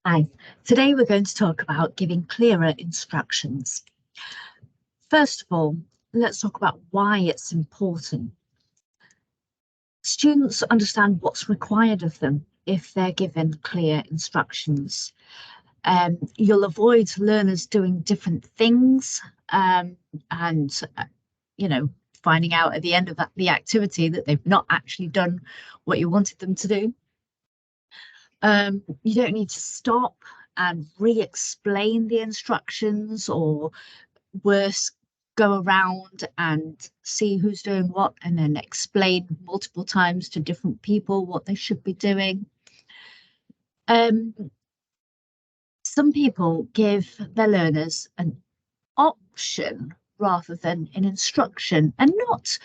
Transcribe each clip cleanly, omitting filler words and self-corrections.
Hi, today we're going to talk about giving clearer instructions. First of all, let's talk about why it's important. Students understand what's required of them if they're given clear instructions. You'll avoid learners doing different things and, you know, finding out at the end of the activity that they've not actually done what you wanted them to do. You don't need to stop and re-explain the instructions, or worse, go around and see who's doing what and then explain multiple times to different people what they should be doing. Some people give their learners an option rather than an instruction, and not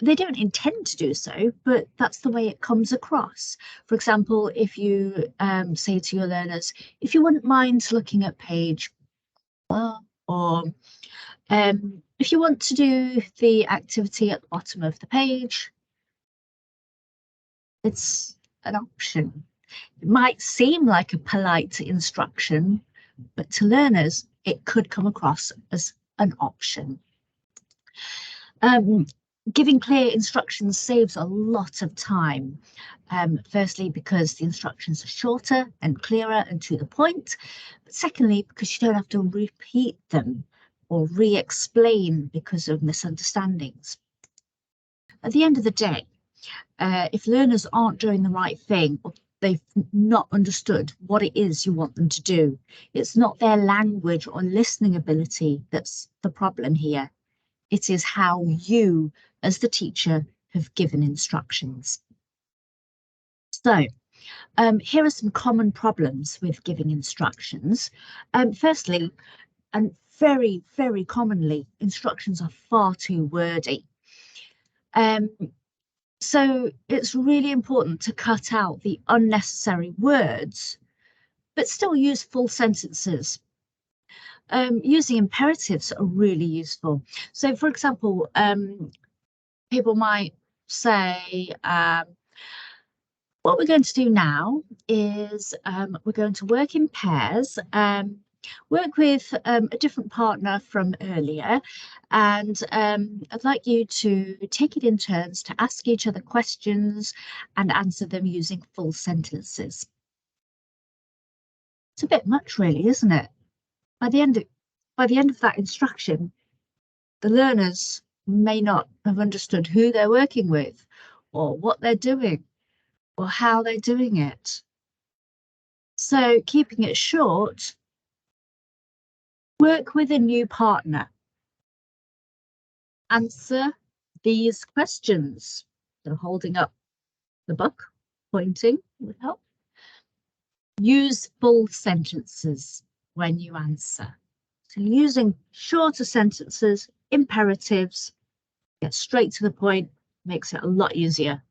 they don't intend to do so, but that's the way it comes across. For example, if you say to your learners, if you wouldn't mind looking at page or if you want to do the activity at the bottom of the page, it's an option. It might seem like a polite instruction, but to learners, it could come across as an option. Giving clear instructions saves a lot of time. Firstly, because the instructions are shorter and clearer and to the point. But secondly, because you don't have to repeat them or re-explain because of misunderstandings. At the end of the day, if learners aren't doing the right thing, or they've not understood what it is you want them to do, it's not their language or listening ability that's the problem here. It is how you, as the teacher, have given instructions. So, here are some common problems with giving instructions. Firstly, and very, very commonly, instructions are far too wordy. So it's really important to cut out the unnecessary words, but still use full sentences. Using imperatives are really useful. So, for example, people might say, what we're going to do now is we're going to work in pairs, work with a different partner from earlier, and I'd like you to take it in turns to ask each other questions and answer them using full sentences. It's a bit much, really, isn't it? By the end of that instruction, the learners may not have understood who they're working with, or what they're doing, or how they're doing it. So keeping it short, work with a new partner. Answer these questions. So holding up the book, pointing would help. Use full sentences when you answer. So using shorter sentences, imperatives, get straight to the point, makes it a lot easier.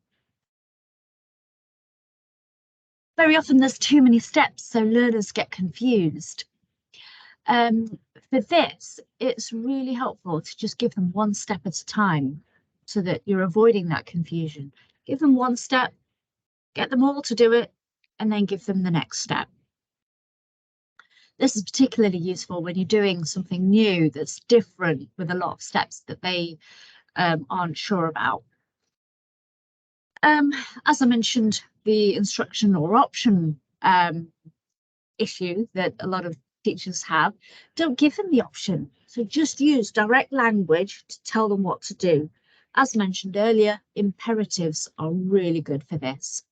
Very often there's too many steps, so learners get confused. For this, it's really helpful to just give them one step at a time so that you're avoiding that confusion. Give them one step, get them all to do it, and then give them the next step. This is particularly useful when you're doing something new that's different with a lot of steps that they aren't sure about. As I mentioned, the instruction or option issue that a lot of teachers have, don't give them the option. So just use direct language to tell them what to do. As mentioned earlier, imperatives are really good for this.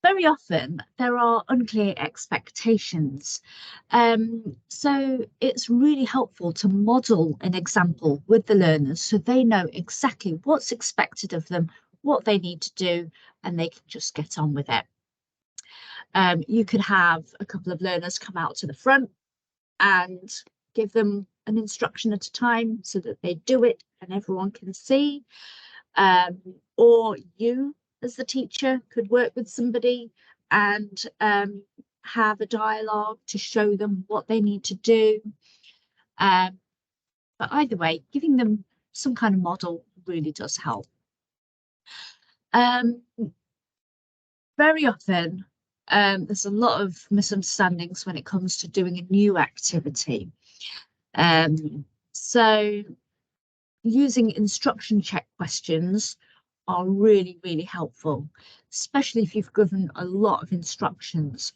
Very often there are unclear expectations. So it's really helpful to model an example with the learners so they know exactly what's expected of them, what they need to do, and they can just get on with it. You could have a couple of learners come out to the front and give them an instruction at a time so that they do it and everyone can see. Or you, as the teacher, could work with somebody and have a dialogue to show them what they need to do. But either way, giving them some kind of model really does help. very often there's a lot of misunderstandings when it comes to doing a new activity. So using instruction check questions are really, really helpful, especially if you've given a lot of instructions.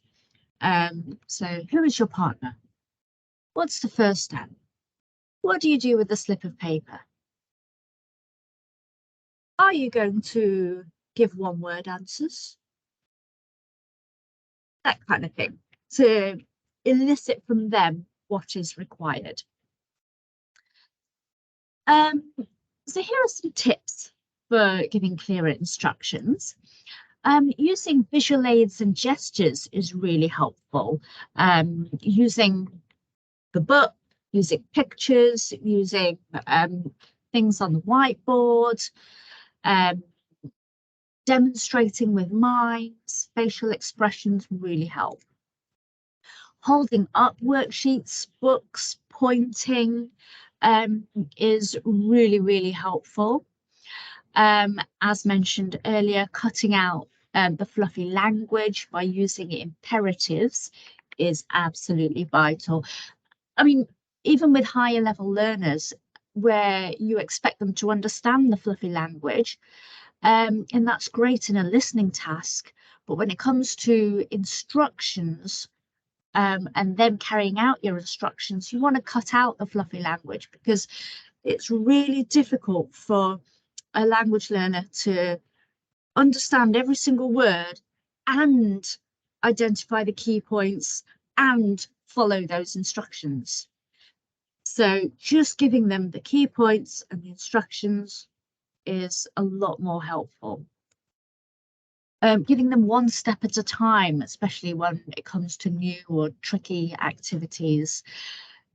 So who is your partner? What's the first step? What do you do with the slip of paper? Are you going to give one-word answers? That kind of thing, to elicit from them what is required. So here are some tips for giving clearer instructions. Using visual aids and gestures is really helpful. Using the book, using pictures, using things on the whiteboard, demonstrating with mimes, facial expressions really help. Holding up worksheets, books, pointing is really, really helpful. As mentioned earlier, cutting out the fluffy language by using imperatives is absolutely vital. I mean, even with higher level learners, where you expect them to understand the fluffy language, and that's great in a listening task, but when it comes to instructions, and them carrying out your instructions, you want to cut out the fluffy language, because it's really difficult for a language learner to understand every single word and identify the key points and follow those instructions. So just giving them the key points and the instructions is a lot more helpful. Giving them one step at a time, especially when it comes to new or tricky activities.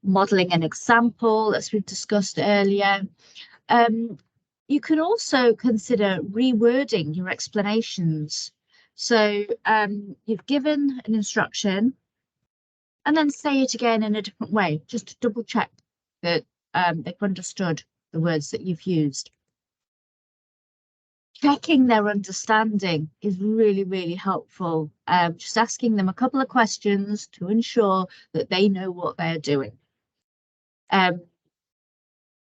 Modeling an example, as we've discussed earlier. You can also consider rewording your explanations. So you've given an instruction and then say it again in a different way, just to double check that they've understood the words that you've used. Checking their understanding is really, really helpful. Just asking them a couple of questions to ensure that they know what they're doing.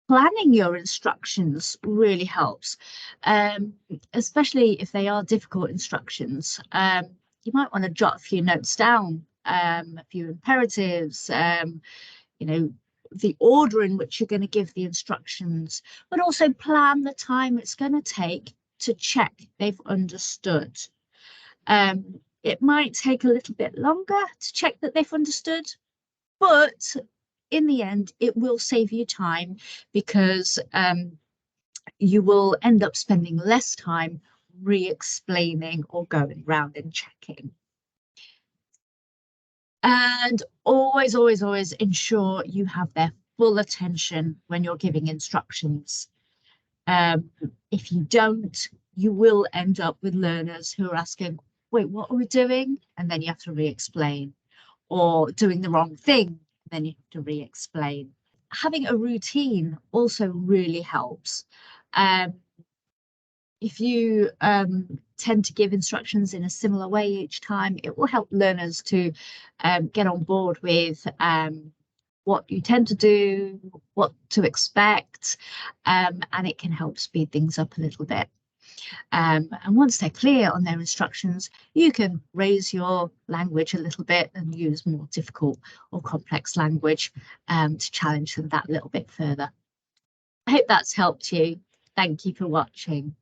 Planning your instructions really helps, especially if they are difficult instructions. You might want to jot a few notes down, a few imperatives, you know, the order in which you're going to give the instructions, but also plan the time it's going to take to check they've understood. It might take a little bit longer to check that they've understood, but in the end, it will save you time, because you will end up spending less time re-explaining or going around and checking. And always, always, always ensure you have their full attention when you're giving instructions. If you don't, you will end up with learners who are asking, wait, what are we doing? And then you have to re-explain, or doing the wrong thing, and then you have to re-explain. Having a routine also really helps. If you tend to give instructions in a similar way each time, it will help learners to get on board with what you tend to do, what to expect, and it can help speed things up a little bit. And once they're clear on their instructions, you can raise your language a little bit and use more difficult or complex language to challenge them that little bit further. I hope that's helped you. Thank you for watching.